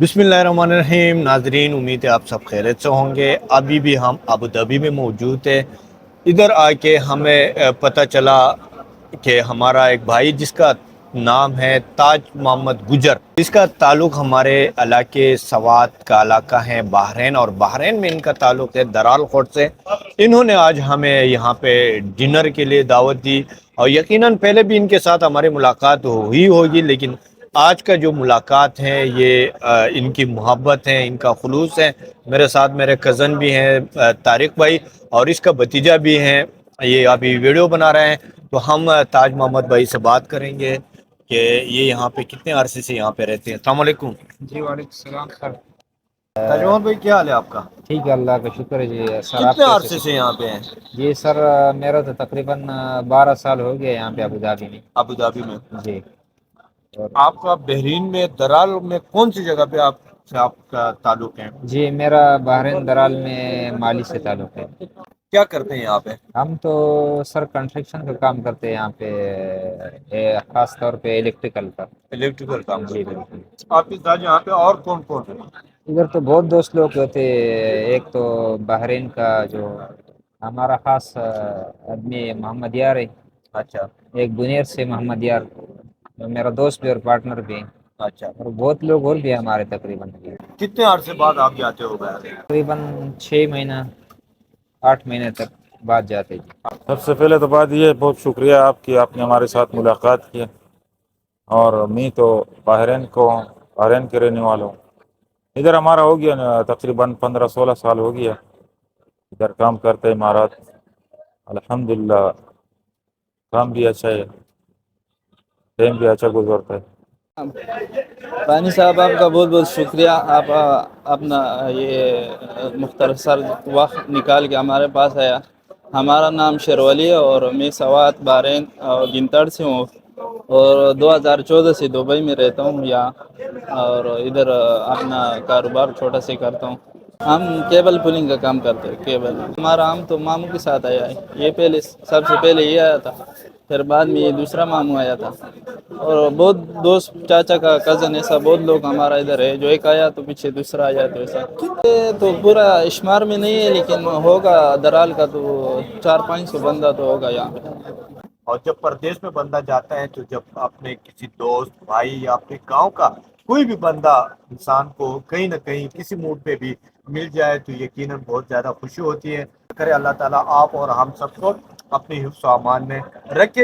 बिस्मिल्लाहिर्रहमानिर्रहीम। नाजरीन, उम्मीद है आप सब खैरियत से होंगे। अभी भी हम अबू धाबी में मौजूद है। इधर आके हमें पता चला कि हमारा एक भाई जिसका नाम है ताज मोहम्मद गुजर, इसका ताल्लुक़ हमारे इलाके सवात का इलाका है बहरीन, और बहरीन में इनका ताल्लुक़ है दराल कोट से। इन्होंने आज हमें यहाँ पे डिनर के लिए दावत दी, और यकीनन पहले भी इनके साथ हमारी मुलाकात हुई होगी, लेकिन आज का जो मुलाकात है ये इनकी मोहब्बत है, इनका खुलूस है। मेरे साथ मेरे कज़न भी हैं तारिक भाई, और इसका भतीजा भी हैं। ये अभी वीडियो बना रहे हैं, तो हम ताज मोहम्मद भाई से बात करेंगे कि ये यहाँ पे कितने अरसे से यहाँ पे रहते हैं। अस्सलाम वालेकुम। जी वालेकुम सलाम सर। ताज मोहम्मद भाई, क्या हाल है आपका? ठीक है, अल्लाह का शुक्र है जी। सर आप कितने कैसे अरसे हैं? से यहाँ पे हैं? जी सर, मेरा तो तकरीबन 12 साल हो गए यहाँ पे अबू धाबी में। अबू धाबी में। जी। और आपका बहरीन में दराल में कौन सी जगह पे आपसे आपका ताल्लुक है? जी, मेरा बहरीन दराल में माली से ताल्लुक़ है। क्या करते हैं यहाँ पे? हम तो सर कंस्ट्रक्शन का काम करते हैं यहाँ पे, ख़ास तौर पे इलेक्ट्रिकल का। इलेक्ट्रिकल काम जी करते बिल्कुल। हैं। आपके साथ यहाँ पे और कौन कौन है? इधर तो बहुत दोस्त लोग होते हैं। एक तो बहरीन का जो हमारा ख़ास आदमी मोहम्मद यार है। अच्छा। एक बुनेर से मोहम्मद यार, जो मेरा दोस्त भी और पार्टनर भी है। अच्छा, और बहुत लोग और भी हैं हमारे तकरीबन कितने अरसे बाद आप जाते हो गए? 6 महीना 8 महीने तक बाद जाते जी। सबसे पहले तो बात ये, बहुत शुक्रिया आपकी, आपने हमारे साथ मुलाकात की। और मैं तो बहरीन के रहने वाला हूँ। इधर हमारा हो गया ना, तकरीबन 15-16 साल हो गया इधर काम करते हैं इमारत। अल्हम्दुलिल्लाह, काम भी अच्छा है, टाइम भी अच्छा गुजरता है। रानी साहब, आपका बहुत बहुत शुक्रिया। आप अपना ये मुख्तसर वक्त निकाल के हमारे पास आया। हमारा नाम शेरवली है और मैं सवात बहरीन और गिनतड़ से हूँ, और 2014 से दुबई में रहता हूँ यहाँ, और इधर अपना कारोबार छोटा से करता हूँ। हम केबल पुलिंग का काम करते हैं। केबल हमारा, हम तो मामू के साथ आया है। ये पहले सबसे पहले ये आया था, फिर बाद में ये दूसरा मामू आया था, और बहुत दोस्त चाचा का कज़न ऐसा बहुत लोग हमारा इधर है। जो एक आया तो पीछे दूसरा आया, तो ऐसा ये तो पूरा शुमार में नहीं है, लेकिन होगा दराल का तो 400-500 बंदा तो होगा यहाँ पे। और जब परदेश में बंदा जाता है, तो जब अपने किसी दोस्त भाई या अपने गांव का कोई भी बंदा इंसान को कहीं ना कहीं किसी मूड पे भी मिल जाए, तो यकीनन बहुत ज़्यादा खुशी होती है। करे अल्लाह ताला आप और हम सबको अपने हिफ्ज़ व अमान में रखे।